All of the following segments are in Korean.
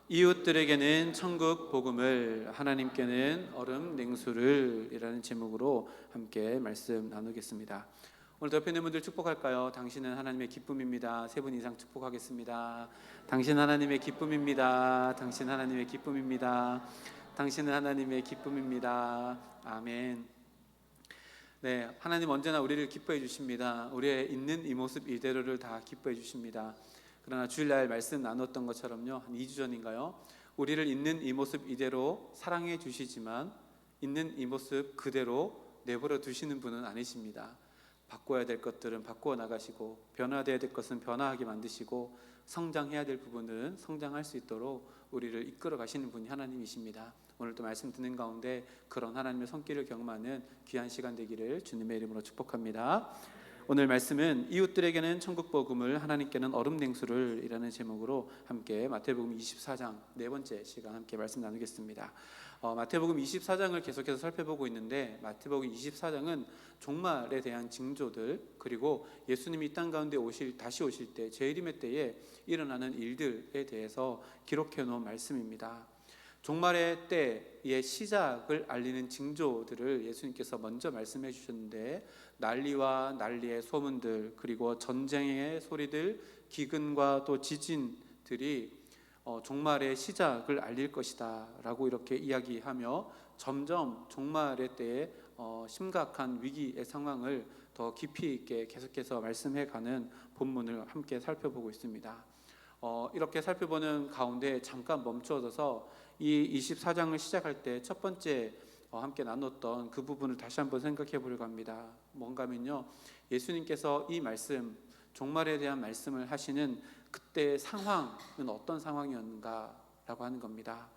이웃들에게는 천국 복음을, 하나님께는 얼음 냉수를 이라는 제목으로 함께 말씀 나누겠습니다. 오늘 옆에 있는 분들 축복할까요? 당신은 하나님의 기쁨입니다. 세 분 이상 축복하겠습니다. 당신 하나님의 기쁨입니다. 당신 하나님의 기쁨입니다. 당신은 하나님의 기쁨입니다. 아멘. 네, 하나님 언제나 우리를 기뻐해 주십니다. 우리의 있는 이 모습 이대로를 다 기뻐해 주십니다. 그러나 주일날 말씀 나눴던 것처럼요, 한 2주 전인가요? 우리를 있는 이 모습 이대로 사랑해 주시지만 있는 이 모습 그대로 내버려 두시는 분은 아니십니다. 바꿔야 될 것들은 바꾸어 나가시고, 변화되어야 될 것은 변화하게 만드시고, 성장해야 될 부분은 성장할 수 있도록 우리를 이끌어 가시는 분이 하나님이십니다. 오늘도 말씀 듣는 가운데 그런 하나님의 손길을 경험하는 귀한 시간 되기를 주님의 이름으로 축복합니다. 오늘 말씀은 이웃들에게는 천국 복음을, 하나님께는 얼음 냉수를 이라는 제목으로 함께 마태복음 24장 네 번째 시간 함께 말씀 나누겠습니다. 마태복음 24장을 계속해서 살펴보고 있는데, 마태복음 24장은 종말에 대한 징조들, 그리고 예수님이 이 땅 가운데 다시 오실 때, 재림의 때에 일어나는 일들에 대해서 기록해 놓은 말씀입니다. 종말의 때의 시작을 알리는 징조들을 예수님께서 먼저 말씀해 주셨는데, 난리와 난리의 소문들, 그리고 전쟁의 소리들, 기근과 또 지진들이 종말의 시작을 알릴 것이다 라고 이렇게 이야기하며, 점점 종말의 때에 심각한 위기의 상황을 더 깊이 있게 계속해서 말씀해가는 본문을 함께 살펴보고 있습니다. 이렇게 살펴보는 가운데 잠깐 멈춰서서 이 24장을 시작할 때 첫 번째 함께 나눴던 그 부분을 다시 한번 생각해 보려고 합니다. 뭔가 하면요, 예수님께서 이 말씀, 종말에 대한 말씀을 하시는 그때의 상황은 어떤 상황이었는가 라고 하는 겁니다.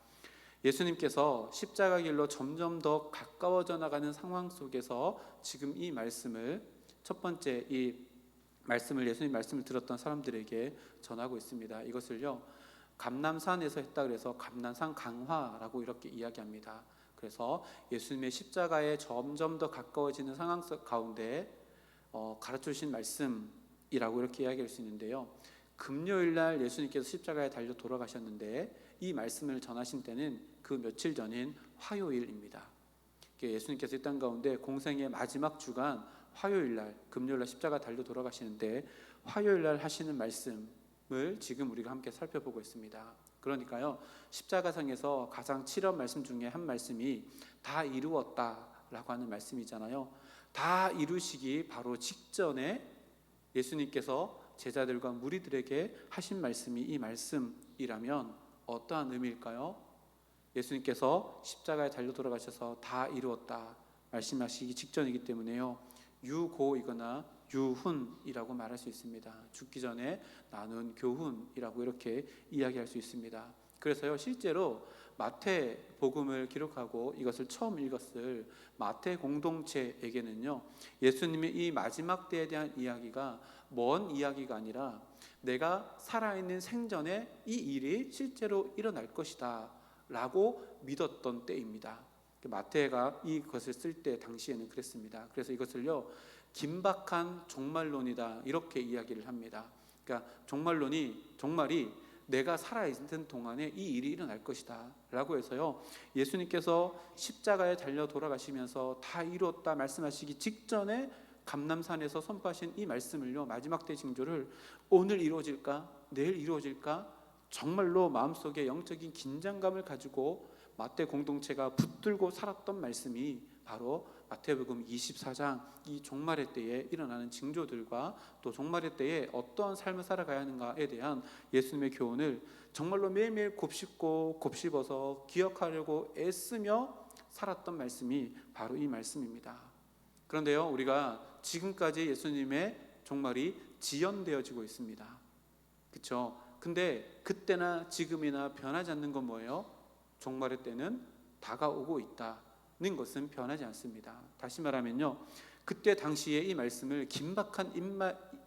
예수님께서 십자가 길로 점점 더 가까워져 나가는 상황 속에서 지금 이 말씀을, 첫 번째 이 말씀을, 예수님 말씀을 들었던 사람들에게 전하고 있습니다. 이것을요, 감람산에서 했다 그래서 감람산 강화라고 이렇게 이야기합니다. 그래서 예수님의 십자가에 점점 더 가까워지는 상황 가운데 가르쳐 주신 말씀이라고 이렇게 이야기할 수 있는데요, 금요일날 예수님께서 십자가에 달려 돌아가셨는데 이 말씀을 전하신 때는 그 며칠 전인 화요일입니다. 예수님께서 이 땅 가운데 공생의 마지막 주간 화요일날, 금요일날 십자가 달려 돌아가시는데 화요일날 하시는 말씀을 지금 우리가 함께 살펴보고 있습니다. 그러니까요, 십자가상에서 가장 치러운 말씀 중에 한 말씀이 다 이루었다라고 하는 말씀이잖아요. 다 이루시기 바로 직전에 예수님께서 제자들과 무리들에게 하신 말씀이 이 말씀이라면 어떠한 의미일까요? 예수님께서 십자가에 달려 돌아가셔서 다 이루었다 말씀하시기 직전이기 때문에요, 유고이거나 유훈이라고 말할 수 있습니다. 죽기 전에 나눈 교훈이라고 이렇게 이야기할 수 있습니다. 그래서요, 실제로 마태복음을 기록하고 이것을 처음 읽었을 마태 공동체에게는요, 예수님의 이 마지막 때에 대한 이야기가 먼 이야기가 아니라 내가 살아있는 생전에 이 일이 실제로 일어날 것이다 라고 믿었던 때입니다. 마태가 이것을 쓸 때 당시에는 그랬습니다. 그래서 이것을요, 긴박한 종말론이다 이렇게 이야기를 합니다. 그러니까 종말이 내가 살아있는 동안에 이 일이 일어날 것이다 라고 해서요, 예수님께서 십자가에 달려 돌아가시면서 다 이루었다 말씀하시기 직전에 감람산에서 선포하신 이 말씀을요, 마지막 때 징조를 오늘 이루어질까 내일 이루어질까 정말로 마음속에 영적인 긴장감을 가지고 마태 공동체가 붙들고 살았던 말씀이 바로 마태복음 24장, 이 종말의 때에 일어나는 징조들과 또 종말의 때에 어떠한 삶을 살아가야 하는가에 대한 예수님의 교훈을 정말로 매일매일 곱씹어서 기억하려고 애쓰며 살았던 말씀이 바로 이 말씀입니다. 그런데요, 우리가 지금까지 예수님의 종말이 지연되어지고 있습니다. 그렇죠? 근데 그때나 지금이나 변하지 않는 건 뭐예요? 종말의 때는 다가오고 있다는 것은 변하지 않습니다. 다시 말하면요, 그때 당시에 이 말씀을 긴박한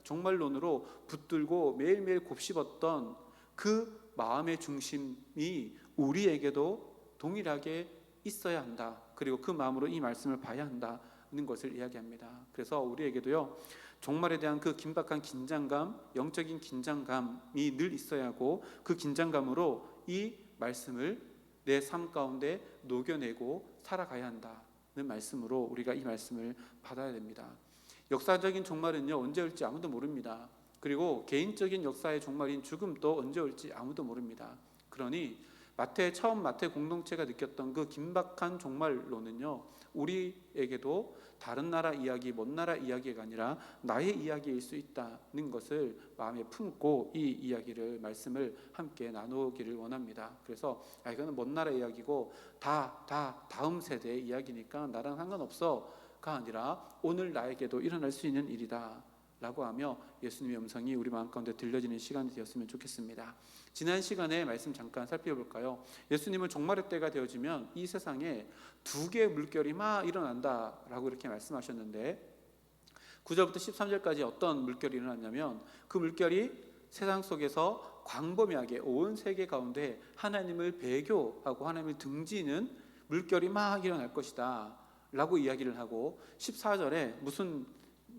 종말론으로 붙들고 매일매일 곱씹었던 그 마음의 중심이 우리에게도 동일하게 있어야 한다. 그리고 그 마음으로 이 말씀을 봐야 한다는 것을 이야기합니다. 그래서 우리에게도요, 종말에 대한 그 긴박한 긴장감, 영적인 긴장감이 늘 있어야 하고, 그 긴장감으로 이 말씀을 내 삶 가운데 녹여내고 살아가야 한다는 말씀으로 우리가 이 말씀을 받아야 됩니다. 역사적인 종말은요, 언제 올지 아무도 모릅니다. 그리고 개인적인 역사의 종말인 죽음도 언제 올지 아무도 모릅니다. 그러니 처음 마태 공동체가 느꼈던 그 긴박한 종말론은요, 우리에게도 다른 나라 이야기, 먼 나라 이야기가 아니라 나의 이야기일 수 있다는 것을 마음에 품고 이 이야기를, 말씀을 함께 나누기를 원합니다. 그래서 이거는 먼 나라 이야기고 다음 세대의 이야기니까 나랑 상관없어가 아니라 오늘 나에게도 일어날 수 있는 일이다 라고 하며 예수님의 음성이 우리 마음 가운데 들려지는 시간이 되었으면 좋겠습니다. 지난 시간에 말씀 잠깐 살펴볼까요? 예수님은 종말의 때가 되어지면 이 세상에 두 개의 물결이 막 일어난다라고 이렇게 말씀하셨는데 9절부터 13절까지 어떤 물결이 일어났냐면 그 물결이 세상 속에서 광범위하게 온 세계 가운데 하나님을 배교하고 하나님을 등지는 물결이 막 일어날 것이다 라고 이야기를 하고 14절에 무슨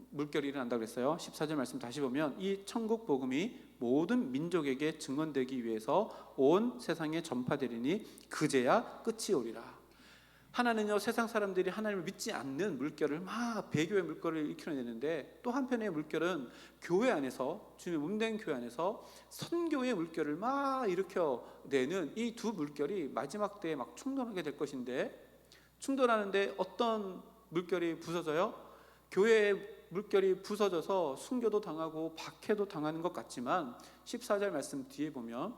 물결이 일어난다고 그랬어요? 14절 말씀 다시 보면 이 천국 복음이 모든 민족에게 증언되기 위해서 온 세상에 전파되리니 그제야 끝이 오리라. 하나는요, 세상 사람들이 하나님을 믿지 않는 물결을 막 배교의 물결을 일으켜내는데 또 한편의 물결은 교회 안에서, 주님의 몸된 교회 안에서 선교의 물결을 막 일으켜내는 이 두 물결이 마지막 때에 막 충돌하게 될 것인데, 충돌하는데 어떤 물결이 부서져요? 교회의 물결이 부서져서 순교도 당하고 박해도 당하는 것 같지만 14절 말씀 뒤에 보면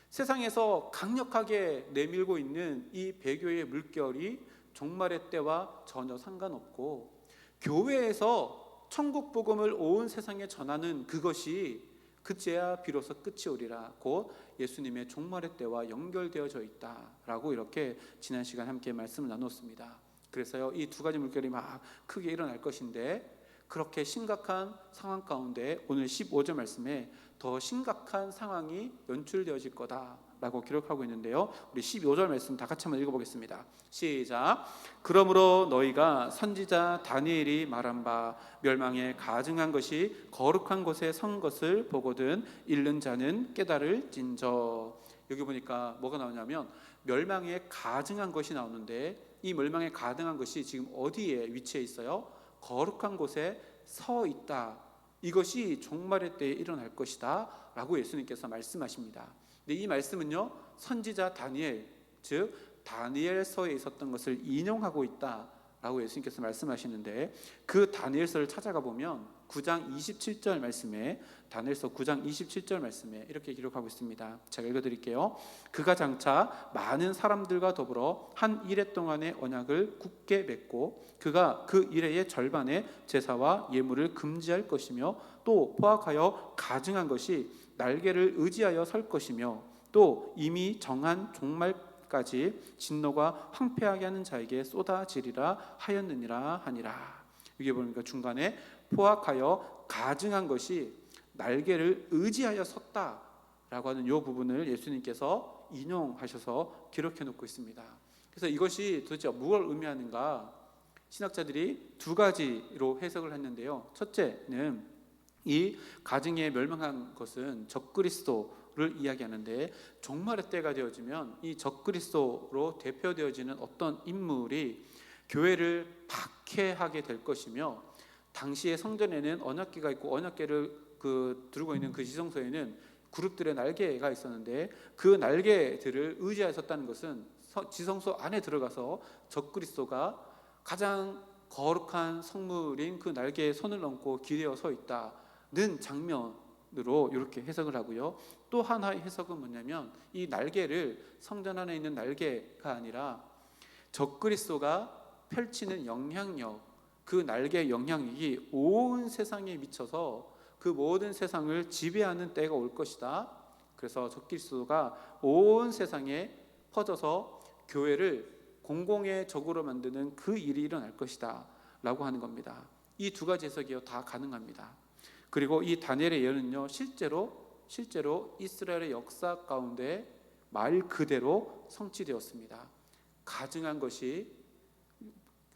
세상에서 강력하게 내밀고 있는 이 배교의 물결이 종말의 때와 전혀 상관없고 교회에서 천국 복음을 온 세상에 전하는 그것이 그제야 비로소 끝이 오리라. 곧 예수님의 종말의 때와 연결되어져 있다라고 이렇게 지난 시간 함께 말씀을 나눴습니다. 그래서요, 이 두 가지 물결이 막 크게 일어날 것인데 그렇게 심각한 상황 가운데 오늘 15절 말씀에 더 심각한 상황이 연출되어질 거다라고 기록하고 있는데요, 우리 15절 말씀 다 같이 한번 읽어보겠습니다. 시작. 그러므로 너희가 선지자 다니엘이 말한 바 멸망에 가증한 것이 거룩한 곳에 선 것을 보거든 읽는 자는 깨달을진저. 여기 보니까 뭐가 나오냐면 멸망에 가증한 것이 나오는데 이 멸망에 가증한 것이 지금 어디에 위치해 있어요? 거룩한 곳에 서 있다. 이것이 종말의 때에 일어날 것이다 라고 예수님께서 말씀하십니다. 근데 이 말씀은요, 선지자 다니엘, 즉 다니엘서에 있었던 것을 인용하고 있다 라고 예수님께서 말씀하시는데 그 다니엘서를 찾아가 보면 9장 27절 말씀에, 다니엘서 9장 27절 말씀에 이렇게 기록하고 있습니다. 제가 읽어드릴게요. 그가 장차 많은 사람들과 더불어 한 이레 동안의 언약을 굳게 맺고 그가 그 이레의 절반의 제사와 예물을 금지할 것이며 또 포악하여 가증한 것이 날개를 의지하여 설 것이며 또 이미 정한 종말까지 진노가 황폐하게 하는 자에게 쏟아지리라 하였느니라 하니라. 여기 보니까 중간에 포악하여 가증한 것이 날개를 의지하여 섰다라고 하는 이 부분을 예수님께서 인용하셔서 기록해 놓고 있습니다. 그래서 이것이 도대체 무엇을 의미하는가? 신학자들이 두 가지로 해석을 했는데요. 첫째는 이 가증에 멸망한 것은 적그리스도를 이야기하는데 종말의 때가 되어지면 이 적그리스도로 대표되어지는 어떤 인물이 교회를 박해하게 될 것이며 당시의 성전에는 언약궤가 있고 언약궤를 들고 있는 그 지성소에는 그룹들의 날개가 있었는데 그 날개들을 의지하여 섰다는 것은 지성소 안에 들어가서 적그리스도가 가장 거룩한 성물인 그 날개에 손을 얹고 기대어 서 있다는 장면으로 이렇게 해석을 하고요. 또 하나의 해석은 뭐냐면 이 날개를 성전 안에 있는 날개가 아니라 적그리스도가 펼치는 영향력, 그 날개의 영향력이 온 세상에 미쳐서 그 모든 세상을 지배하는 때가 올 것이다. 그래서 적그리스도가 온 세상에 퍼져서 교회를 공공의 적으로 만드는 그 일이 일어날 것이다 라고 하는 겁니다. 이 두 가지 해석이 다 가능합니다. 그리고 이 다니엘의 예언은요, 실제로 이스라엘의 역사 가운데 말 그대로 성취되었습니다. 가증한 것이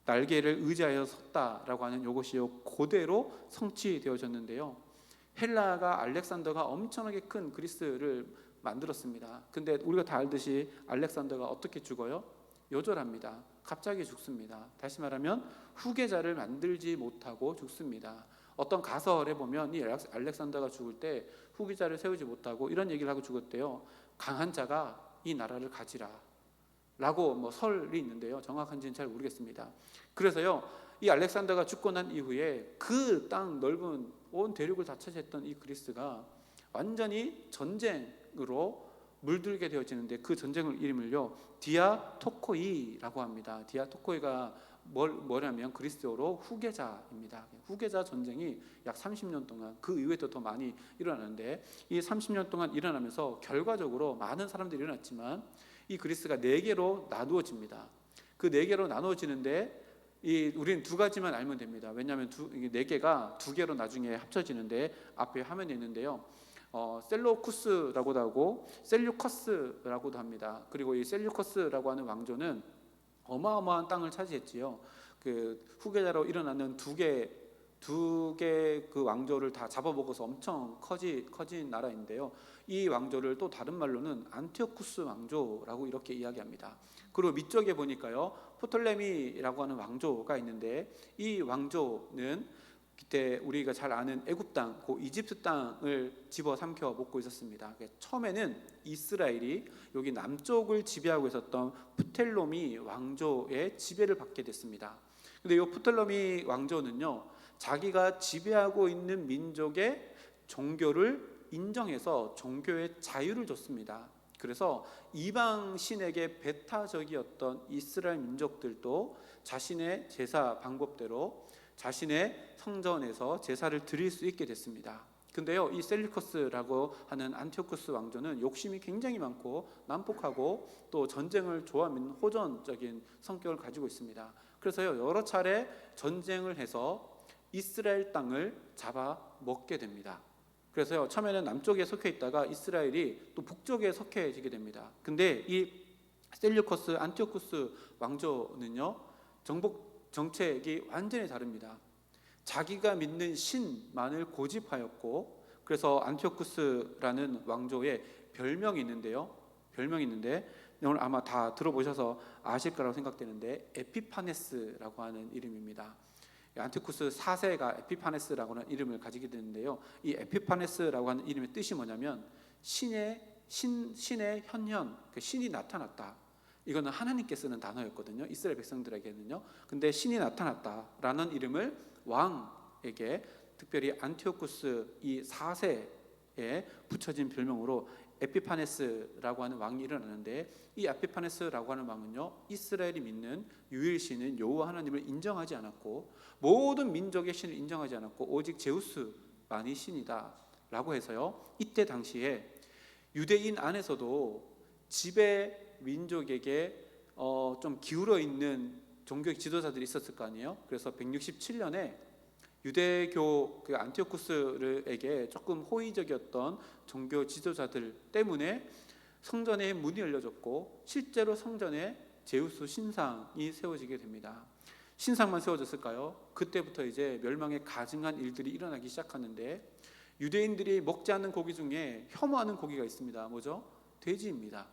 날개를 의지하여 섰다라고 하는 이것이요, 그대로 성취되어졌는데요. 헬라가 알렉산더가 엄청나게 큰 그리스를 만들었습니다. 근데 우리가 다 알듯이 알렉산더가 어떻게 죽어요? 요절합니다. 갑자기 죽습니다. 다시 말하면 후계자를 만들지 못하고 죽습니다. 어떤 가설에 보면 이 알렉산더가 죽을 때 후계자를 세우지 못하고 이런 얘기를 하고 죽었대요. 강한 자가 이 나라를 가지라 라고 설이 있는데요. 정확한지는 잘 모르겠습니다. 그래서요, 이 알렉산더가 죽고 난 이후에 그 땅 넓은 온 대륙을 다 차지했던 이 그리스가 완전히 전쟁으로 물들게 되어지는데, 그 전쟁을 이름을요 디아토코이라고 합니다. 디아토코이가 뭐냐면 그리스어로 후계자입니다. 후계자 전쟁이 약 30년 동안, 그 이후에도 더 많이 일어나는데, 이 30년 동안 일어나면서 결과적으로 많은 사람들이 일어났지만 이 그리스가 4개로 나누어집니다. 그 4개로 나누어지는데 우리는 2가지만 알면 됩니다. 왜냐하면 4개가 2개로 나중에 합쳐지는데 앞에 화면에 있는데요. 셀로쿠스라고도 하고 셀류커스라고도 합니다. 그리고 이 셀류커스라고 하는 왕조는 어마어마한 땅을 차지했지요. 그 후계자로 일어나는 두 개 그 왕조를 다 잡아먹어서 엄청 커진 나라인데요. 이 왕조를 또 다른 말로는 안티오쿠스 왕조라고 이렇게 이야기합니다. 그리고 밑쪽에 보니까요, 프톨레미라고 하는 왕조가 있는데, 이 왕조는 그때 우리가 잘 아는 애굽 땅, 그 이집트 땅을 집어삼켜 먹고 있었습니다. 처음에는 이스라엘이 여기 남쪽을 지배하고 있었던 프텔로미 왕조의 지배를 받게 됐습니다. 근데 이 프텔로미 왕조는요, 자기가 지배하고 있는 민족의 종교를 인정해서 종교의 자유를 줬습니다. 그래서 이방 신에게 배타적이었던 이스라엘 민족들도 자신의 제사 방법대로 자신의 성전에서 제사를 드릴 수 있게 됐습니다. 근데요, 이 셀리커스라고 하는 안티오쿠스 왕조는 욕심이 굉장히 많고 난폭하고 또 전쟁을 좋아하는 호전적인 성격을 가지고 있습니다. 그래서요, 여러 차례 전쟁을 해서 이스라엘 땅을 잡아 먹게 됩니다. 그래서요, 처음에는 남쪽에 속해 있다가 이스라엘이 또 북쪽에 속해지게 됩니다. 근데 이 셀류커스 안티오쿠스 왕조는요, 정복 정책이 완전히 다릅니다. 자기가 믿는 신만을 고집하였고, 그래서 안티오쿠스라는 왕조의 별명이 있는데 오늘 아마 다 들어보셔서 아실 거라고 생각되는데, 에피파네스라고 하는 이름입니다. 안티오쿠스 4세가 에피파네스라고 하는 이름을 가지게 되는데요, 이 에피파네스라고 하는 이름의 뜻이 뭐냐면 신의 현현, 신이 나타났다. 이거는 하나님께 쓰는 단어였거든요, 이스라엘 백성들에게는요. 근데 신이 나타났다라는 이름을 왕에게, 특별히 안티오쿠스 이 4세에 붙여진 별명으로 에피파네스라고 하는 왕이 일어나는데, 이 에피파네스라고 하는 왕은요, 이스라엘이 믿는 유일신인 여호와 하나님을 인정하지 않았고, 모든 민족의 신을 인정하지 않았고, 오직 제우스만이 신이다 라고 해서요, 이때 당시에 유대인 안에서도 지배 민족에게 좀 기울어 있는 종교적 지도자들이 있었을 거 아니에요. 그래서 167년에 유대교 그 안티오쿠스에게 조금 호의적이었던 종교 지도자들 때문에 성전의 문이 열려졌고, 실제로 성전에 제우스 신상이 세워지게 됩니다. 신상만 세워졌을까요? 그때부터 이제 멸망에 가증한 일들이 일어나기 시작하는데, 유대인들이 먹지 않는 고기 중에 혐오하는 고기가 있습니다. 뭐죠? 돼지입니다.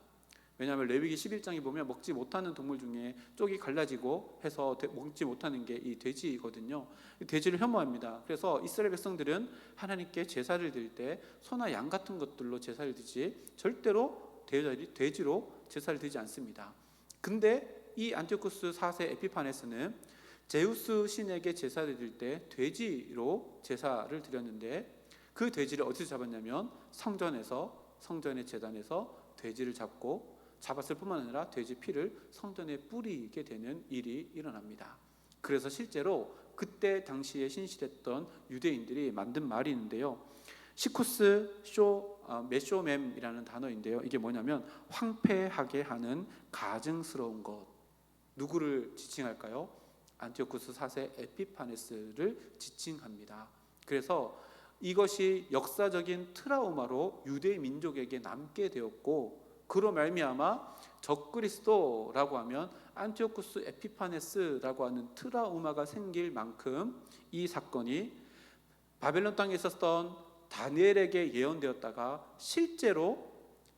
왜냐하면 레위기 11장에 보면 먹지 못하는 동물 중에 쪽이 갈라지고 해서 먹지 못하는 게 이 돼지거든요. 돼지를 혐오합니다. 그래서 이스라엘 백성들은 하나님께 제사를 드릴 때 소나 양 같은 것들로 제사를 드리지 절대로 돼지로 제사를 드리지 않습니다. 근데 이 안티오쿠스 4세 에피파네스는 제우스 신에게 제사를 드릴 때 돼지로 제사를 드렸는데, 그 돼지를 어디서 잡았냐면 성전의 제단에서 돼지를 잡았을 뿐만 아니라 돼지 피를 성전에 뿌리게 되는 일이 일어납니다. 그래서 실제로 그때 당시에 신실했던 유대인들이 만든 말이 있는데요, 시쿠스 메쇼mem이라는 단어인데요, 이게 뭐냐면 황폐하게 하는 가증스러운 것. 누구를 지칭할까요? 안티오쿠스 4세 에피파네스를 지칭합니다. 그래서 이것이 역사적인 트라우마로 유대 민족에게 남게 되었고, 그로 말미암아 적그리스도라고 하면 안티오쿠스 에피파네스라고 하는 트라우마가 생길 만큼 이 사건이 바벨론 땅에 있었던 다니엘에게 예언되었다가 실제로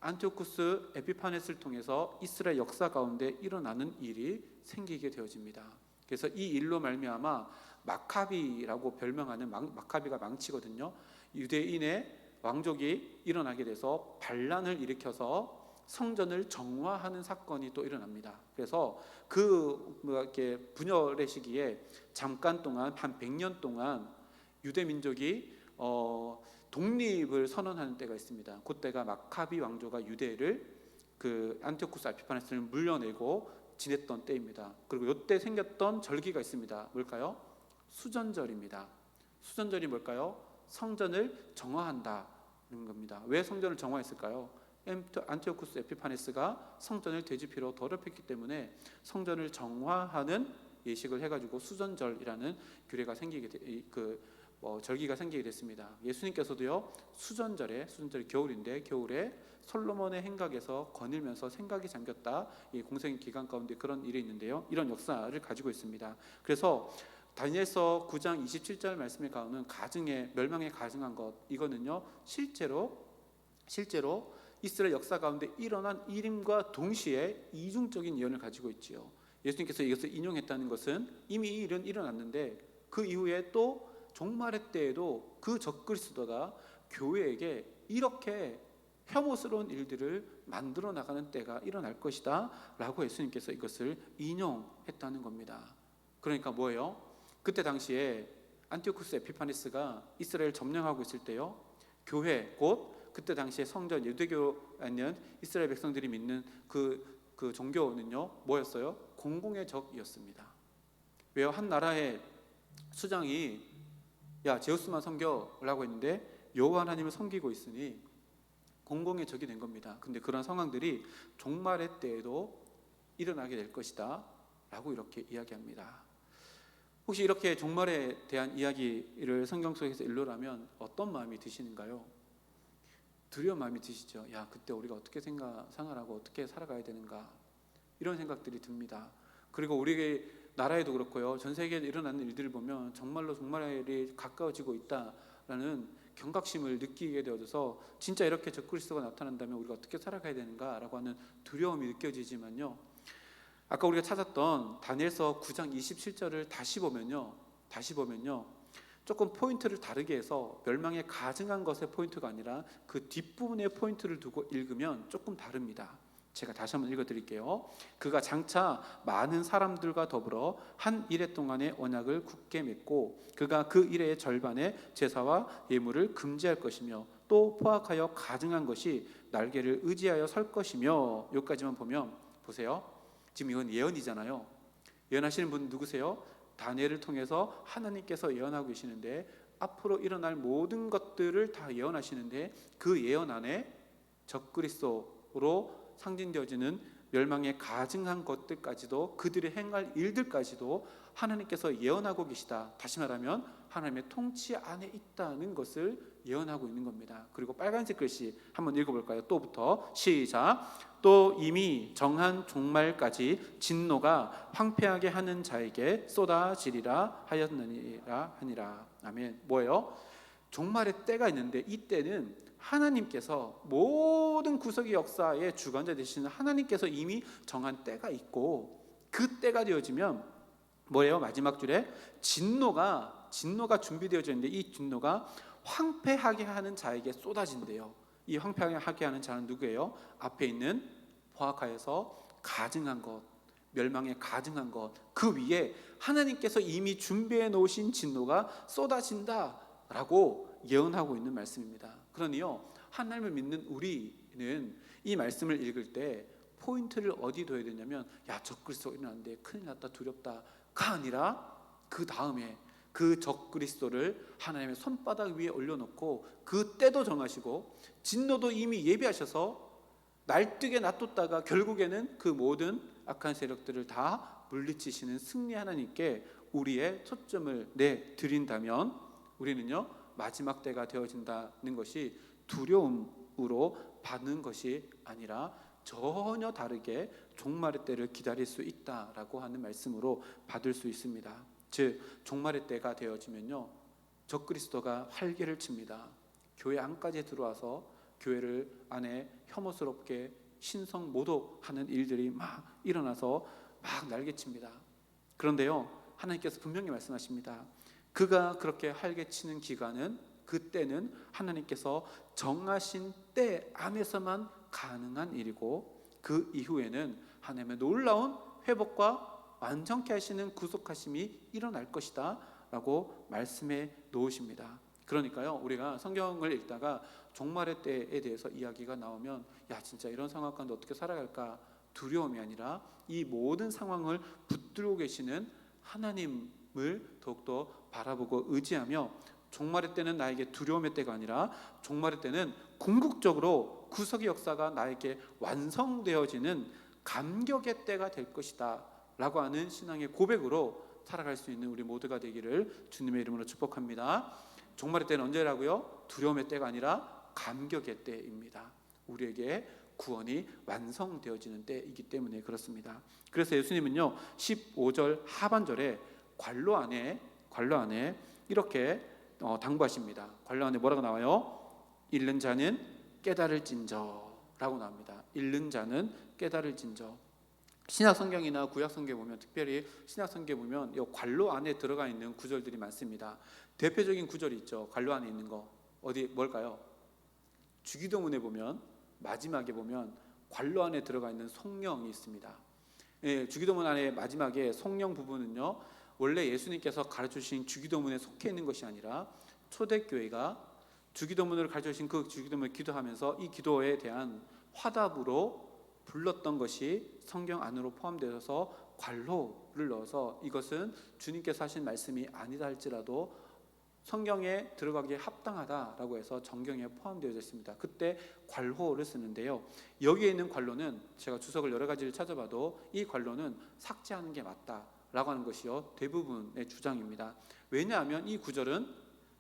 안티오쿠스 에피파네스를 통해서 이스라엘 역사 가운데 일어나는 일이 생기게 되어집니다. 그래서 이 일로 말미암아 마카비라고 별명하는 마카비가 망치거든요. 유대인의 왕족이 일어나게 돼서 반란을 일으켜서 성전을 정화하는 사건이 또 일어납니다. 그래서 이렇게 분열의 시기에 잠깐 동안 한 100년 동안 유대 민족이 독립을 선언하는 때가 있습니다. 그때가 마카비 왕조가 유대를 그 안티오쿠스 에피파네스를 물려내고 지냈던 때입니다. 그리고 이때 생겼던 절기가 있습니다. 뭘까요? 수전절입니다. 수전절이 뭘까요? 성전을 정화한다는 겁니다. 왜 성전을 정화했을까요? 안티오쿠스 에피파네스가 성전을 되짚이러 더럽혔기 때문에 성전을 정화하는 예식을 해가지고 수전절이라는 규례가 절기가 생기게 됐습니다. 예수님께서도요, 수전절이 겨울인데 겨울에 솔로몬의 행각에서 거닐면서 생각이 잠겼다. 이 공생 기간 가운데 그런 일이 있는데요. 이런 역사를 가지고 있습니다. 그래서 다니엘서 9장 27절 말씀에 가오는 멸망에 가증한 것, 이거는요 실제로 이스라엘 역사 가운데 일어난 일임과 동시에 이중적인 예언을 가지고 있지요. 예수님께서 이것을 인용했다는 것은 이미 이 일은 일어났는데 그 이후에 또 종말의 때에도 그 적그리스도가 교회에게 이렇게 혐오스러운 일들을 만들어 나가는 때가 일어날 것이다 라고 예수님께서 이것을 인용했다는 겁니다. 그러니까 뭐예요? 그때 당시에 안티오쿠스 에피파네스가 이스라엘을 점령하고 있을 때요, 교회 곧 그때 당시에 성전, 유대교 아니면 이스라엘 백성들이 믿는 그 종교는요 뭐였어요? 공공의 적이었습니다. 왜요? 한 나라의 수장이 야 제우스만 섬겨라고 했는데 여호와 하나님을 섬기고 있으니 공공의 적이 된 겁니다. 근데 그런 상황들이 종말의 때에도 일어나게 될 것이다 라고 이렇게 이야기합니다. 혹시 이렇게 종말에 대한 이야기를 성경 속에서 일러라면 어떤 마음이 드시는가요? 두려운 마음이 드시죠. 야, 그때 우리가 어떻게 생활하고 어떻게 살아가야 되는가, 이런 생각들이 듭니다. 그리고 우리 나라에도 그렇고요, 전 세계에 일어나는 일들을 보면 정말로 종말이 가까워지고 있다라는 경각심을 느끼게 되어져서 진짜 이렇게 적그리스도가 나타난다면 우리가 어떻게 살아가야 되는가라고 하는 두려움이 느껴지지만요, 아까 우리가 찾았던 다니엘서 9장 27절을 다시 보면요 조금 포인트를 다르게 해서 멸망에 가증한 것의 포인트가 아니라 그 뒷부분의 포인트를 두고 읽으면 조금 다릅니다. 제가 다시 한번 읽어드릴게요. 그가 장차 많은 사람들과 더불어 한 이레 동안의 언약을 굳게 맺고 그가 그 이레의 절반의 제사와 예물을 금지할 것이며 또 포악하여 가증한 것이 날개를 의지하여 설 것이며, 여기까지만 보면 보세요. 지금 이건 예언이잖아요. 예언하시는 분 누구세요? 다니엘을 통해서 하나님께서 예언하고 계시는데 앞으로 일어날 모든 것들을 다 예언하시는데 그 예언 안에 적그리스도로 상징되어지는 멸망에 가증한 것들까지도, 그들이 행할 일들까지도 하나님께서 예언하고 계시다. 다시 말하면 하나님의 통치 안에 있다는 것을 예언하고 있는 겁니다. 그리고 빨간색 글씨 한번 읽어볼까요? 또부터 시작. 또 이미 정한 종말까지 진노가 황폐하게 하는 자에게 쏟아지리라 하였느니라 하니라. 아멘. 뭐예요? 종말의 때가 있는데 이 때는 하나님께서 모든 구속의 역사의 주관자 되시는 하나님께서 이미 정한 때가 있고, 그 때가 되어지면 뭐예요? 마지막 줄에 진노가 준비되어져 있는데 이 진노가 황폐하게 하는 자에게 쏟아진대요. 이 황폐하게 하는 자는 누구예요? 앞에 있는 포악하여서 가증한 것, 멸망에 가증한 것, 그 위에 하나님께서 이미 준비해 놓으신 진노가 쏟아진다라고 예언하고 있는 말씀입니다. 그러니요, 하나님을 믿는 우리는 이 말씀을 읽을 때 포인트를 어디 둬야 되냐면, 야, 적그리스도가 일어났는데 큰일 났다, 두렵다가 아니라 그 다음에 그 적그리스도를 하나님의 손바닥 위에 올려놓고 그 때도 정하시고 진노도 이미 예비하셔서 날뛰게 놔뒀다가 결국에는 그 모든 악한 세력들을 다 물리치시는 승리 하나님께 우리의 초점을 내드린다면 우리는요, 마지막 때가 되어진다는 것이 두려움으로 받는 것이 아니라 전혀 다르게 종말의 때를 기다릴 수 있다라고 하는 말씀으로 받을 수 있습니다. 즉 종말의 때가 되어지면요, 적그리스도가 활개를 칩니다. 교회 안까지 들어와서 교회를 안에 혐오스럽게 신성 모독하는 일들이 막 일어나서 막 날개칩니다. 그런데요, 하나님께서 분명히 말씀하십니다. 그가 그렇게 활개치는 기간은, 그때는 하나님께서 정하신 때 안에서만 가능한 일이고, 그 이후에는 하나님의 놀라운 회복과 완전케 하시는 구속하심이 일어날 것이다 라고 말씀해 놓으십니다. 그러니까요, 우리가 성경을 읽다가 종말의 때에 대해서 이야기가 나오면 야, 진짜 이런 상황 가운데 어떻게 살아갈까 두려움이 아니라 이 모든 상황을 붙들고 계시는 하나님을 더욱더 바라보고 의지하며, 종말의 때는 나에게 두려움의 때가 아니라 종말의 때는 궁극적으로 구속의 역사가 나에게 완성되어지는 감격의 때가 될 것이다 라고 하는 신앙의 고백으로 살아갈 수 있는 우리 모두가 되기를 주님의 이름으로 축복합니다. 종말의 때는 언제라고요? 두려움의 때가 아니라 감격의 때입니다. 우리에게 구원이 완성되어지는 때이기 때문에 그렇습니다. 그래서 예수님은요 15절 하반절에 관로 안에 이렇게 당부하십니다. 관로 안에 뭐라고 나와요? 잃는 자는 깨달을진저 라고 나옵니다. 잃는 자는 깨달을진저. 신약 성경이나 구약 성경에 보면, 특별히 신약 성경에 보면 이 관로 안에 들어가 있는 구절들이 많습니다. 대표적인 구절이 있죠. 관로 안에 있는 거 뭘까요? 주기도문에 보면 마지막에 보면 관로 안에 들어가 있는 성령이 있습니다. 예, 주기도문 안에 마지막에 성령 부분은요, 원래 예수님께서 가르쳐주신 주기도문에 속해 있는 것이 아니라 초대교회가 주기도문을 가르쳐주신 그 주기도문을 기도하면서 이 기도에 대한 화답으로 불렀던 것이 성경 안으로 포함되어서 관로를 넣어서, 이것은 주님께서 하신 말씀이 아니다 할지라도 성경에 들어가기에 합당하다라고 해서 정경에 포함되어 있습니다. 그때 관호를 쓰는데요, 여기에 있는 관로는 제가 주석을 여러 가지를 찾아봐도 이 관로는 삭제하는 게 맞다라고 하는 것이요 대부분의 주장입니다. 왜냐하면 이 구절은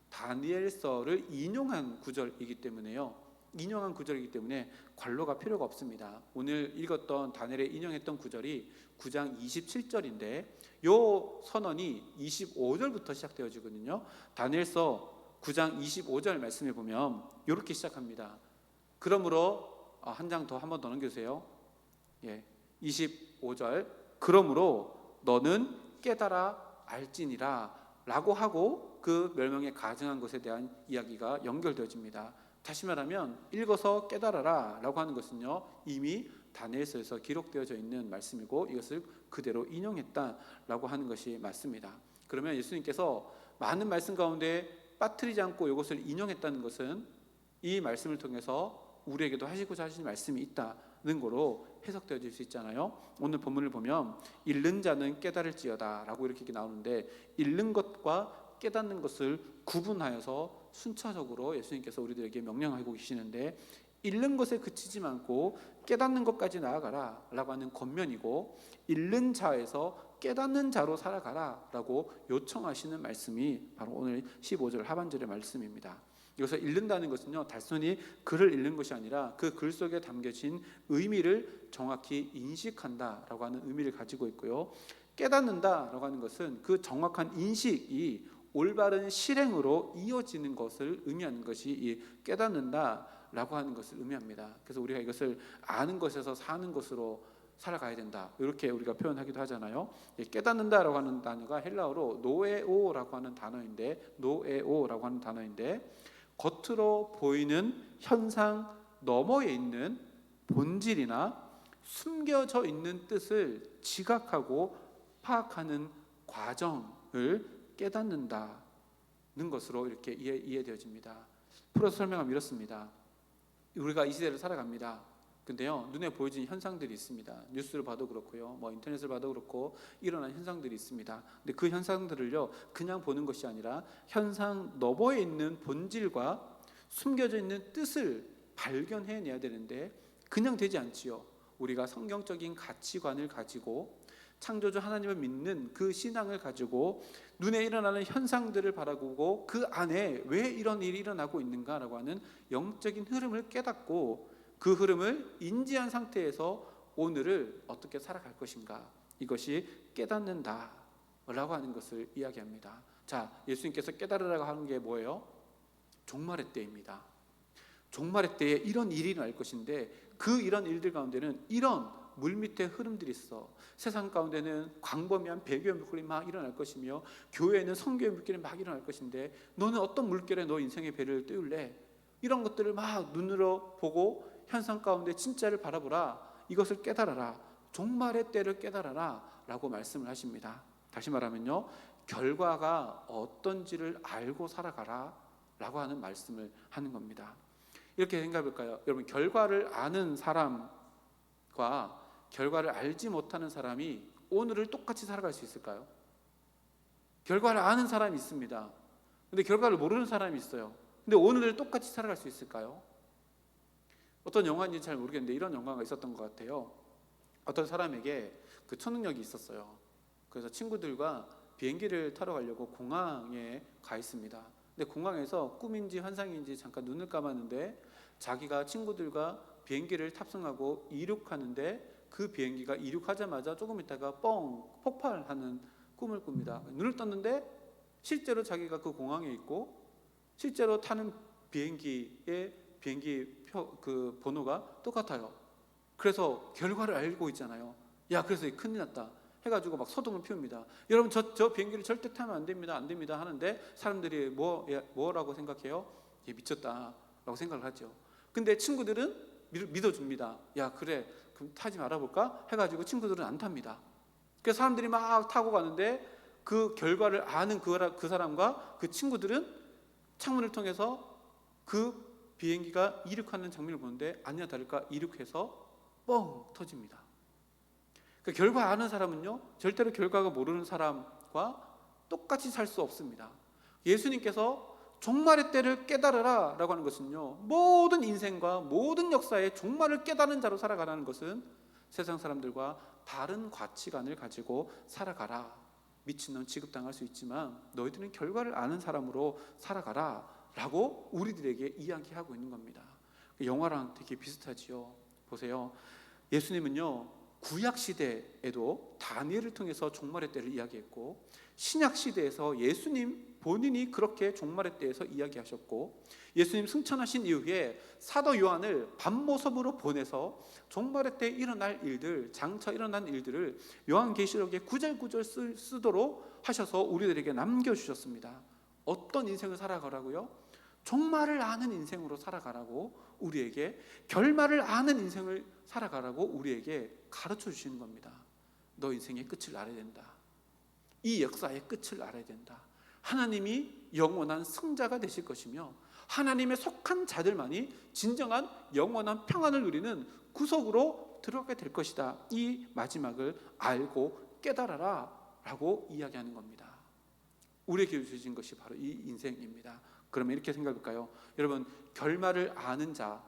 다니엘서를 인용한 구절이기 때문에요. 인용한 구절이기 때문에 관로가 필요가 없습니다. 오늘 읽었던 다니엘에 인용했던 구절이 9장 27절인데 요 선언이 25절부터 시작되어지거든요. 다니엘서 9장 25절 말씀해 보면 이렇게 시작합니다. 그러므로 한 장 더, 한 번 더 넘겨주세요. 25절 그러므로 너는 깨달아 알지니라 라고 하고 그 멸망에 가증한 것에 대한 이야기가 연결되어집니다. 다시 말하면 읽어서 깨달아라 라고 하는 것은요 이미 다니엘서에서 기록되어져 있는 말씀이고 이것을 그대로 인용했다라고 하는 것이 맞습니다. 그러면 예수님께서 많은 말씀 가운데 빠뜨리지 않고 이것을 인용했다는 것은 이 말씀을 통해서 우리에게도 하시고자 하신 말씀이 있다는 거로 해석되어질 수 있잖아요. 오늘 본문을 보면 잃는 자는 깨달을지어다 라고 이렇게 나오는데, 잃는 것과 깨닫는 것을 구분하여서 순차적으로 예수님께서 우리들에게 명령하고 계시는데, 잃는 것에 그치지 않고 깨닫는 것까지 나아가라 라고 하는 겉면이고, 잃는 자에서 깨닫는 자로 살아가라 라고 요청하시는 말씀이 바로 오늘 15절 하반절의 말씀입니다. 여기서 읽는다는 것은요 단순히 글을 읽는 것이 아니라 그 글 속에 담겨진 의미를 정확히 인식한다라고 하는 의미를 가지고 있고요, 깨닫는다라고 하는 것은 그 정확한 인식이 올바른 실행으로 이어지는 것을 의미하는 것이 이 깨닫는다라고 하는 것을 의미합니다. 그래서 우리가 이것을 아는 것에서 사는 것으로 살아가야 된다, 이렇게 우리가 표현하기도 하잖아요. 깨닫는다라고 하는 단어가 헬라어로 노에오라고 하는 단어인데 겉으로 보이는 현상 너머에 있는 본질이나 숨겨져 있는 뜻을 지각하고 파악하는 과정을 깨닫는다는 것으로 이렇게 이해되어집니다. 풀어서 설명하면 이렇습니다. 우리가 이 시대를 살아갑니다. 근데요 눈에 보여지는 현상들이 있습니다. 뉴스를 봐도 그렇고요, 인터넷을 봐도 그렇고 일어난 현상들이 있습니다. 근데 그 현상들을요 그냥 보는 것이 아니라 현상 너머에 있는 본질과 숨겨져 있는 뜻을 발견해내야 되는데 그냥 되지 않지요. 우리가 성경적인 가치관을 가지고 창조주 하나님을 믿는 그 신앙을 가지고 눈에 일어나는 현상들을 바라보고 그 안에 왜 이런 일이 일어나고 있는가라고 하는 영적인 흐름을 깨닫고 그 흐름을 인지한 상태에서 오늘을 어떻게 살아갈 것인가, 이것이 깨닫는다라고 하는 것을 이야기합니다. 자, 예수님께서 깨달으라고 하는 게 뭐예요? 종말의 때입니다. 종말의 때에 이런 일이 일어날 것인데 그 이런 일들 가운데는 이런 물밑에 흐름들이 있어. 세상 가운데는 광범위한 배교의 물결이 막 일어날 것이며 교회에는 성교의 물결이 막 일어날 것인데 너는 어떤 물결에 너 인생의 배를 띄울래? 이런 것들을 막 눈으로 보고 현상 가운데 진짜를 바라보라. 이것을 깨달아라. 종말의 때를 깨달아라 라고 말씀을 하십니다. 다시 말하면요, 결과가 어떤지를 알고 살아가라 라고 하는 말씀을 하는 겁니다. 이렇게 생각해 볼까요? 여러분, 결과를 아는 사람과 결과를 알지 못하는 사람이 오늘을 똑같이 살아갈 수 있을까요? 결과를 아는 사람이 있습니다. 근데 결과를 모르는 사람이 있어요. 근데 오늘을 똑같이 살아갈 수 있을까요? 어떤 영화인지 잘 모르겠는데 이런 영화가 있었던 것 같아요. 어떤 사람에게 그 초능력이 있었어요. 그래서 친구들과 비행기를 타러 가려고 공항에 가 있습니다. 근데 공항에서 꿈인지 환상인지 잠깐 눈을 감았는데 자기가 친구들과 비행기를 탑승하고 이륙하는데 그 비행기가 이륙하자마자 조금 있다가 뻥 폭발하는 꿈을 꿉니다. 눈을 떴는데 실제로 자기가 그 공항에 있고 실제로 타는 비행기의 비행기 그 번호가 똑같아요. 그래서 결과를 알고 있잖아요. 야, 그래서 큰일 났다 해가지고 막 소동을 피웁니다. 여러분, 저 비행기를 절대 타면 안 됩니다, 안 됩니다 하는데 사람들이 뭐라고 생각해요? 얘 미쳤다라고 생각을 하죠. 근데 친구들은 믿어줍니다. 야, 그래, 그럼 타지 말아볼까 해가지고 친구들은 안 탑니다. 그래서 사람들이 막 타고 가는데 그 결과를 아는 그 사람과 그 친구들은 창문을 통해서 그 비행기가 이륙하는 장면을 보는데 아니나 다를까 이륙해서 뻥 터집니다. 그 결과 아는 사람은요, 절대로 결과가 모르는 사람과 똑같이 살 수 없습니다. 예수님께서 종말의 때를 깨달으라 라고 하는 것은요, 모든 인생과 모든 역사의 종말을 깨달은 자로 살아가라는 것은 세상 사람들과 다른 가치관을 가지고 살아가라. 미친놈 취급당할 수 있지만 너희들은 결과를 아는 사람으로 살아가라 라고 우리들에게 이야기하고 있는 겁니다. 영화랑 되게 비슷하지요. 보세요. 예수님은요, 구약 시대에도 다니엘을 통해서 종말의 때를 이야기했고 신약 시대에서 예수님 본인이 그렇게 종말의 때에서 이야기하셨고 예수님 승천하신 이후에 사도 요한을 밤모섬으로 보내서 종말의 때 일어날 일들, 장차 일어난 일들을 요한계시록에 구절구절 쓰도록 하셔서 우리들에게 남겨주셨습니다. 어떤 인생을 살아가라고요? 종말을 아는 인생으로 살아가라고 우리에게, 결말을 아는 인생을 살아가라고 우리에게 가르쳐 주시는 겁니다. 너 인생의 끝을 알아야 된다. 이 역사의 끝을 알아야 된다. 하나님이 영원한 승자가 되실 것이며 하나님의 속한 자들만이 진정한 영원한 평안을 누리는 구속으로 들어가게 될 것이다. 이 마지막을 알고 깨달아라 라고 이야기하는 겁니다. 우리에게 주신 것이 바로 이 인생입니다. 그러면 이렇게 생각할까요? 여러분, 결말을 아는 자,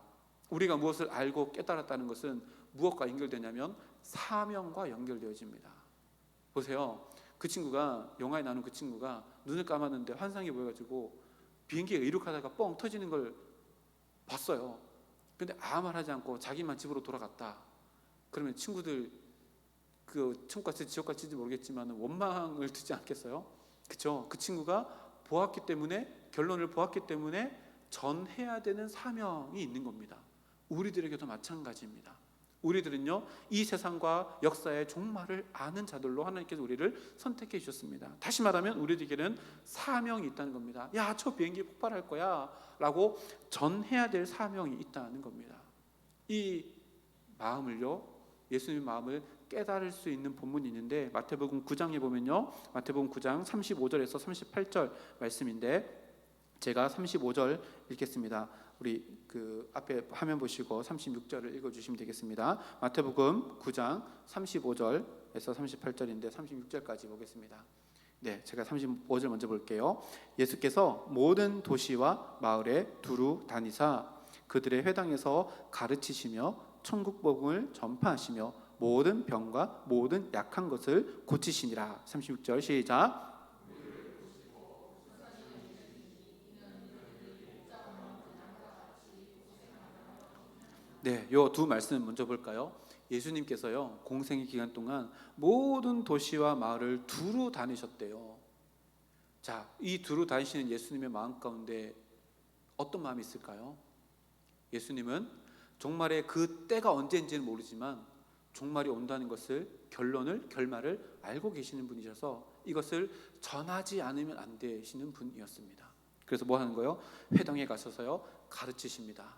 우리가 무엇을 알고 깨달았다는 것은 무엇과 연결되냐면 사명과 연결되어집니다. 보세요. 그 친구가, 영화에 나오는 그 친구가 눈을 감았는데 환상이 보여가지고 비행기가 이륙하다가 뻥 터지는 걸 봤어요. 근데 아무 말 하지 않고 자기만 집으로 돌아갔다. 그러면 친구들 그 천국 갈지 지옥 갈지 모르겠지만 원망을 듣지 않겠어요? 그렇죠? 그 친구가 보았기 때문에, 결론을 보았기 때문에 전해야 되는 사명이 있는 겁니다. 우리들에게도 마찬가지입니다. 우리들은요, 이 세상과 역사의 종말을 아는 자들로 하나님께서 우리를 선택해 주셨습니다. 다시 말하면 우리들에게는 사명이 있다는 겁니다. 야, 저 비행기 폭발할 거야 라고 전해야 될 사명이 있다는 겁니다. 이 마음을요, 예수님의 마음을 깨달을 수 있는 본문이 있는데 마태복음 9장에 보면요, 마태복음 9장 35절에서 38절 말씀인데 제가 35절 읽겠습니다. 우리 그 앞에 화면 보시고 36절을 읽어주시면 되겠습니다. 마태복음 9장 35절에서 38절인데 36절까지 보겠습니다. 네, 제가 35절 먼저 볼게요. 예수께서 모든 도시와 마을에 두루 다니사 그들의 회당에서 가르치시며 천국 복음을 전파하시며 모든 병과 모든 약한 것을 고치시니라. 36절 시작. 네, 요 두 말씀 먼저 볼까요? 예수님께서요, 공생의 기간 동안 모든 도시와 마을을 두루 다니셨대요. 자, 이 두루 다니시는 예수님의 마음 가운데 어떤 마음이 있을까요? 예수님은 종말의 그 때가 언제인지는 모르지만 종말이 온다는 것을 결말을 알고 계시는 분이셔서 이것을 전하지 않으면 안 되시는 분이었습니다. 그래서 뭐 하는 거예요? 회당에 가셔서요 가르치십니다.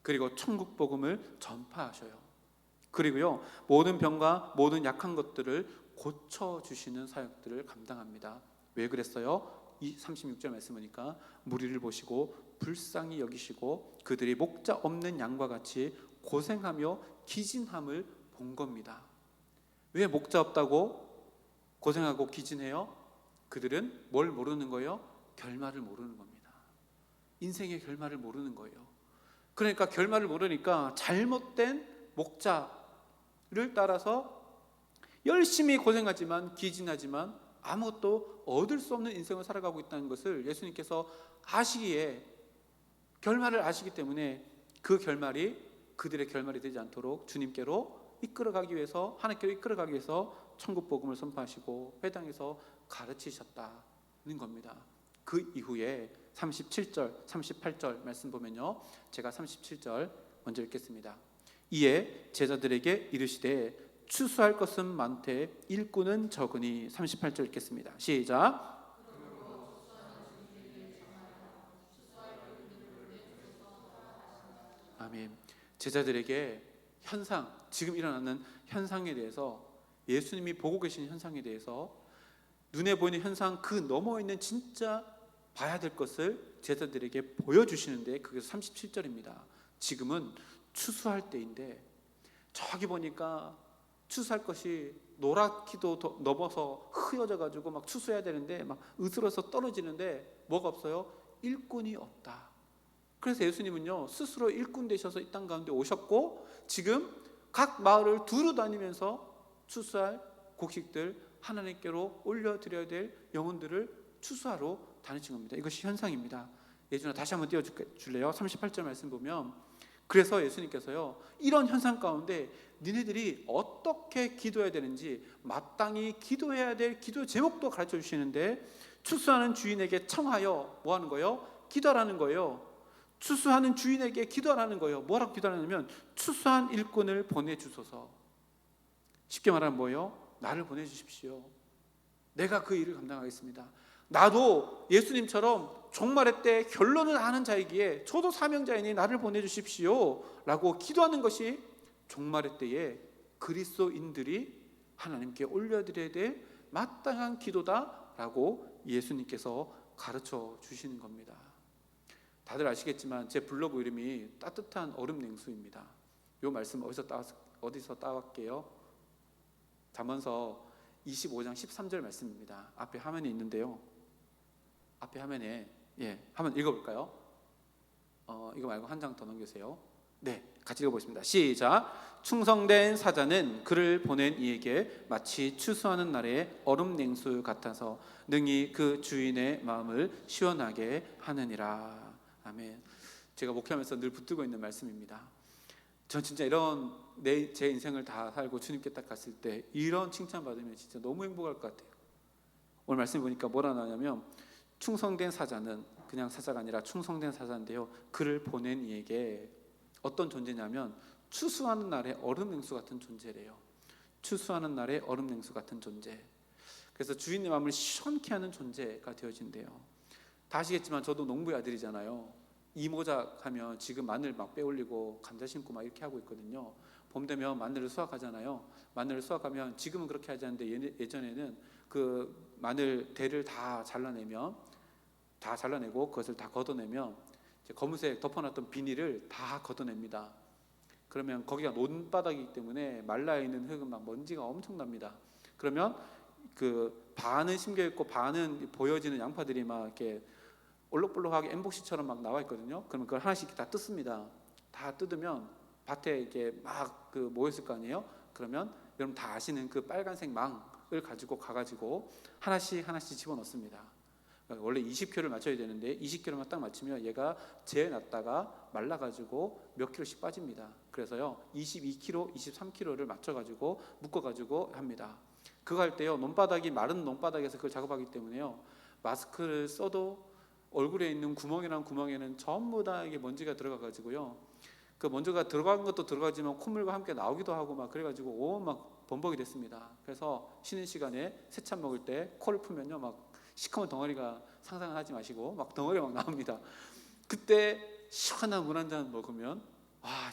그리고 천국 복음을 전파하셔요. 그리고요 모든 병과 모든 약한 것들을 고쳐주시는 사역들을 감당합니다. 왜 그랬어요? 이 36절 말씀 보니까 무리를 보시고 불쌍히 여기시고 그들이 목자 없는 양과 같이 고생하며 기진함을 본 겁니다. 왜 목자 없다고 고생하고 기진해요? 그들은 뭘 모르는 거예요? 결말을 모르는 겁니다. 인생의 결말을 모르는 거예요. 그러니까 결말을 모르니까 잘못된 목자를 따라서 열심히 고생하지만 기진하지만 아무것도 얻을 수 없는 인생을 살아가고 있다는 것을 예수님께서 아시기에, 결말을 아시기 때문에 그 결말이 그들의 결말이 되지 않도록 주님께로 이끌어가기 위해서, 하나님께로 이끌어가기 위해서 천국 복음을 선포하시고 회당에서 가르치셨다는 겁니다. 그 이후에 37절, 38절 말씀 보면요, 제가 37절 먼저 읽겠습니다. 이에 제자들에게 이르시되 추수할 것은 많되 일꾼은 적으니. 38절 읽겠습니다. 시작. 아멘. 제자들에게 현상, 지금 일어나는 현상에 대해서, 예수님이 보고 계신 현상에 대해서, 눈에 보이는 현상 그 너머에 있는 진짜 봐야 될 것을 제자들에게 보여주시는데, 그게 37절입니다. 지금은 추수할 때인데 저기 보니까 추수할 것이 노랗기도 넘어서 흐려져 가지고 막 추수해야 되는데 막 으스러서 떨어지는데 뭐가 없어요? 일꾼이 없다. 그래서 예수님은요 스스로 일꾼 되셔서 이 땅 가운데 오셨고 지금 각 마을을 두루 다니면서 추수할 곡식들, 하나님께로 올려드려야 될 영혼들을 추수하러 다니신 겁니다. 이것이 현상입니다. 예준아 다시 한번 띄워줄래요? 38절 말씀 보면, 그래서 예수님께서요 이런 현상 가운데 니네들이 어떻게 기도해야 되는지 마땅히 기도해야 될 기도 제목도 가르쳐 주시는데, 추수하는 주인에게 청하여 뭐 하는 거예요? 기도하라는 거예요. 추수하는 주인에게 기도하라는 거예요. 뭐라고 기도하냐면 추수한 일꾼을 보내주소서. 쉽게 말하면 뭐예요? 나를 보내주십시오. 내가 그 일을 감당하겠습니다. 나도 예수님처럼 종말의 때 결론을 아는 자이기에 저도 사명자이니 나를 보내주십시오 라고 기도하는 것이 종말의 때에 그리스도인들이 하나님께 올려드려야 될 마땅한 기도다라고 예수님께서 가르쳐 주시는 겁니다. 다들 아시겠지만 제 블로그 이름이 따뜻한 얼음 냉수입니다. 이 말씀 어디서 따왔게요? 잠언서 25장 13절 말씀입니다. 앞에 화면에 있는데요. 앞에 화면에 한번 읽어볼까요? 이거 말고 한 장 더 넘기세요. 네, 같이 읽어보겠습니다. 시작. 충성된 사자는 그를 보낸 이에게 마치 추수하는 날의 얼음 냉수 같아서 능히 그 주인의 마음을 시원하게 하느니라. 아멘. 제가 목회하면서 늘 붙들고 있는 말씀입니다. 전 진짜 이런 제 인생을 다 살고 주님께 딱 갔을 때 이런 칭찬 받으면 진짜 너무 행복할 것 같아요. 오늘 말씀 보니까 뭐라 나오냐면 충성된 사자는 그냥 사자가 아니라 충성된 사자인데요, 그를 보낸 이에게 어떤 존재냐면 추수하는 날의 얼음 냉수 같은 존재래요. 추수하는 날의 얼음 냉수 같은 존재. 그래서 주인의 마음을 시원케 하는 존재가 되어진대요. 다 아시겠지만 저도 농부의 아들이잖아요. 이모작 하면 지금 마늘 막 빼올리고 감자 심고 막 이렇게 하고 있거든요. 봄 되면 마늘을 수확하잖아요. 마늘을 수확하면 지금은 그렇게 하지 않는데 예전에는 그 마늘 대를 다 잘라내고 그것을 다 걷어내면 이제 검은색 덮어놨던 비닐을 다 걷어냅니다. 그러면 거기가 논바닥이기 때문에 말라있는 흙은 막 먼지가 엄청납니다. 그러면 그 반은 심겨 있고 반은 보여지는 양파들이 막 이렇게 올록볼록하게 엠복시처럼 막 나와 있거든요. 그러면 그걸 하나씩 다 뜯습니다. 다 뜯으면 밭에 이렇게 막 그 모였을 거 아니에요. 그러면 여러분 다 아시는 그 빨간색 망을 가지고 가가지고 하나씩 집어넣습니다. 원래 20kg를 맞춰야 되는데 20kg만 딱 맞추면 얘가 재놨다가 말라가지고 몇 킬로씩 빠집니다. 그래서요 22kg, 23kg를 맞춰가지고 묶어가지고 합니다. 그거 할 때요 마른 논바닥에서 그걸 작업하기 때문에요 마스크를 써도 얼굴에 있는 구멍에는 전부 다 이게 먼지가 들어가 가지고요. 그 먼지가 들어간 것도 들어가지만 콧물과 함께 나오기도 하고 막 그래가지고 온 막 범벅이 됐습니다. 그래서 쉬는 시간에 세찬 먹을 때 코를 풀면요 막 시커먼 덩어리가 상상하지 마시고 막 덩어리가 막 나옵니다. 그때 시원한 물 한 잔 먹으면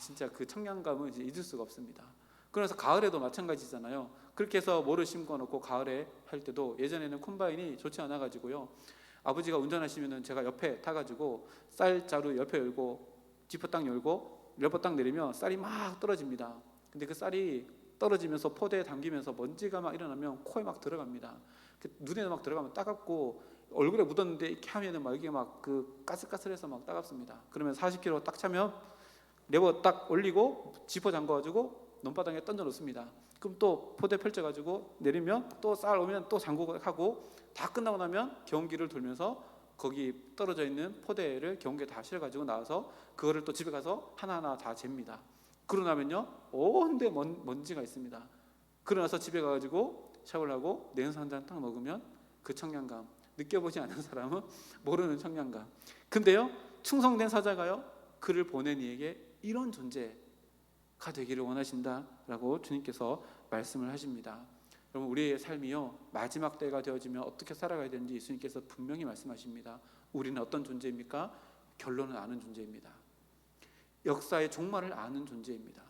진짜 그 청량감은 이제 잊을 수가 없습니다. 그래서 가을에도 마찬가지잖아요. 그렇게 해서 모를 심고 놓고 가을에 할 때도 예전에는 콤바인이 좋지 않아 가지고요. 아버지가 운전하시면은 제가 옆에 타가지고 쌀자루 옆에 열고 지퍼 딱 열고 열버 딱 내리면 쌀이 막 떨어집니다. 근데 그 쌀이 떨어지면서 포대에 담기면서 먼지가 막 일어나면 코에 막 들어갑니다. 눈에 막 들어가면 따갑고 얼굴에 묻었는데 이렇게 하면은 막 이게 막 그 까슬까슬해서 막 따갑습니다. 그러면 40kg 딱 차면 레버 딱 올리고 지퍼 잠궈가지고 논바닥에 던져 놓습니다. 그럼 또 포대 펼쳐가지고 내리면 또 쌀 오면 또 잠그고 하고 다 끝나고 나면 경운기를 돌면서 거기 떨어져 있는 포대를 경운기에 다 실어가지고 나와서 그거를 또 집에 가서 하나하나 다 잽니다. 그러고 나면요 온데 먼지가 있습니다. 그러고 나서 집에 가가지고 샤워를 하고 냉수 한 잔 딱 먹으면 그 청량감, 느껴보지 않은 사람은 모르는 청량감. 근데요 충성된 사자가요 그를 보낸 이에게 이런 존재가 되기를 원하신다라고 주님께서 말씀을 하십니다. 여러분 우리의 삶이요 마지막 때가 되어지면 어떻게 살아가야 되는지 예수님께서 분명히 말씀하십니다. 우리는 어떤 존재입니까? 결론을 아는 존재입니다. 역사의 종말을 아는 존재입니다.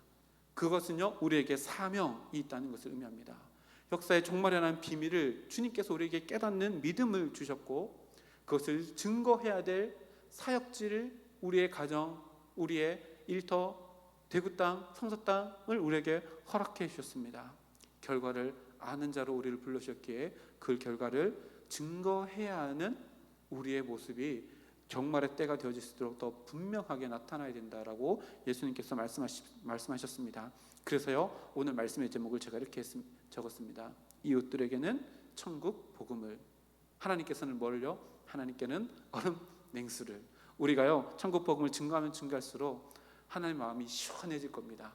그것은요 우리에게 사명이 있다는 것을 의미합니다. 역사의 종말이라는 비밀을 주님께서 우리에게 깨닫는 믿음을 주셨고 그것을 증거해야 될 사역지를 우리의 가정, 우리의 일터, 대구 땅, 성서 땅을 우리에게 허락해 주셨습니다. 결과를 아는 자로 우리를 불러주셨기에 그 결과를 증거해야 하는 우리의 모습이 종말의 때가 되어질 수 있도록 더 분명하게 나타나야 된다라고 예수님께서 말씀하셨습니다. 그래서요 오늘 말씀의 제목을 제가 이렇게 적었습니다. 이웃들에게는 천국 복음을. 하나님께서는 뭘요? 하나님께는 얼음 냉수를. 우리가요 천국 복음을 증거하면 증거할수록 하나님의 마음이 시원해질 겁니다.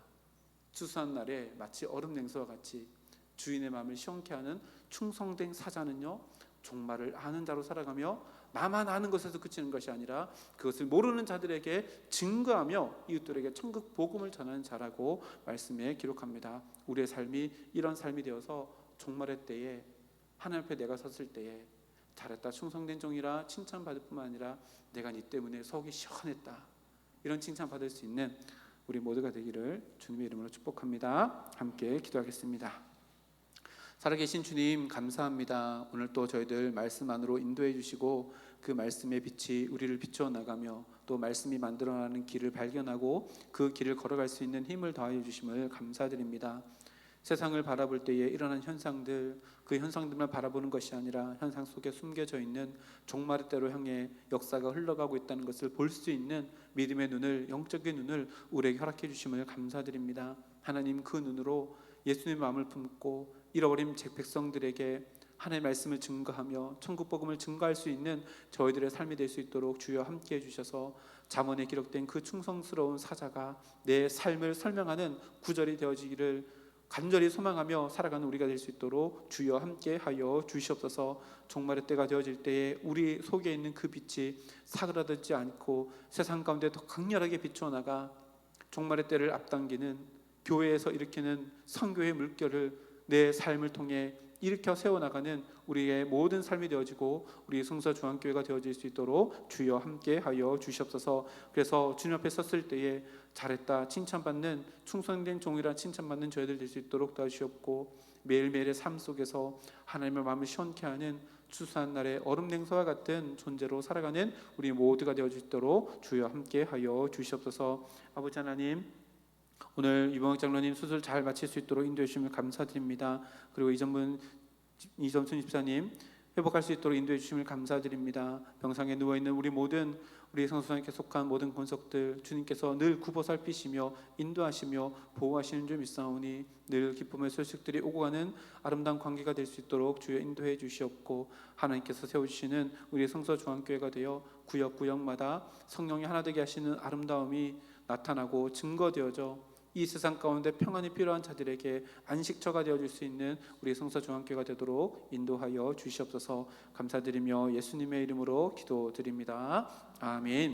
추수한 날에 마치 얼음 냉수와 같이 주인의 마음을 시원케 하는 충성된 사자는요 종말을 아는 자로 살아가며 나만 아는 것에서 그치는 것이 아니라 그것을 모르는 자들에게 증거하며 이웃들에게 천국 복음을 전하는 자라고 말씀에 기록합니다. 우리의 삶이 이런 삶이 되어서 종말의 때에 하나님 앞에 내가 섰을 때에 잘했다 충성된 종이라 칭찬받을 뿐만 아니라 내가 네 때문에 속이 시원했다 이런 칭찬받을 수 있는 우리 모두가 되기를 주님의 이름으로 축복합니다. 함께 기도하겠습니다. 살아계신 주님 감사합니다. 오늘 또 저희들 말씀 안으로 인도해 주시고 그 말씀의 빛이 우리를 비추어 나가며 또 말씀이 만들어가는 길을 발견하고 그 길을 걸어갈 수 있는 힘을 더하여 주심을 감사드립니다. 세상을 바라볼 때에 일어난 현상들, 그 현상들만 바라보는 것이 아니라 현상 속에 숨겨져 있는 종말의 때로 향해 역사가 흘러가고 있다는 것을 볼 수 있는 믿음의 눈을, 영적인 눈을 우리에게 허락해 주심을 감사드립니다. 하나님 그 눈으로 예수님의 마음을 품고 잃어버린 제 백성들에게 하나님의 말씀을 증거하며 천국 복음을 증거할 수 있는 저희들의 삶이 될 수 있도록 주여 함께해 주셔서 잠언에 기록된 그 충성스러운 사자가 내 삶을 설명하는 구절이 되어지기를 간절히 소망하며 살아가는 우리가 될 수 있도록 주여 함께하여 주시옵소서. 종말의 때가 되어질 때에 우리 속에 있는 그 빛이 사그라들지 않고 세상 가운데 더 강렬하게 비추어 나가 종말의 때를 앞당기는 교회에서 일으키는 선교의 물결을 내 삶을 통해 일으켜 세워나가는 우리의 모든 삶이 되어지고 우리 성서중앙교회가 되어질 수 있도록 주여 함께하여 주시옵소서. 그래서 주님 앞에 섰을 때에 잘했다 칭찬받는 충성된 종이라 칭찬받는 저희들 될 수 있도록 도와주시옵고 매일매일의 삶 속에서 하나님의 마음을 시원케 하는 추수한 날의 얼음 냉수와 같은 존재로 살아가는 우리 모두가 되어질 수 있도록 주여 함께하여 주시옵소서. 아버지 하나님 오늘 이봉학 장로님 수술 잘 마칠 수 있도록 인도해 주심을 감사드립니다. 그리고 이점순 집사님 회복할 수 있도록 인도해 주심을 감사드립니다. 병상에 누워있는 우리 모든 우리 성수장님께 속한 모든 권속들 주님께서 늘 굽어 살피시며 인도하시며 보호하시는 줄 믿사오니 늘 기쁨의 소식들이 오고 가는 아름다운 관계가 될 수 있도록 주여 인도해 주시옵고 하나님께서 세우시는 우리 성서중앙교회가 되어 구역구역마다 성령이 하나 되게 하시는 아름다움이 나타나고 증거되어져 이 세상 가운데 평안이 필요한 자들에게 안식처가 되어줄 수 있는 우리 성서중앙교회가 되도록 인도하여 주시옵소서. 감사드리며 예수님의 이름으로 기도드립니다. 아멘.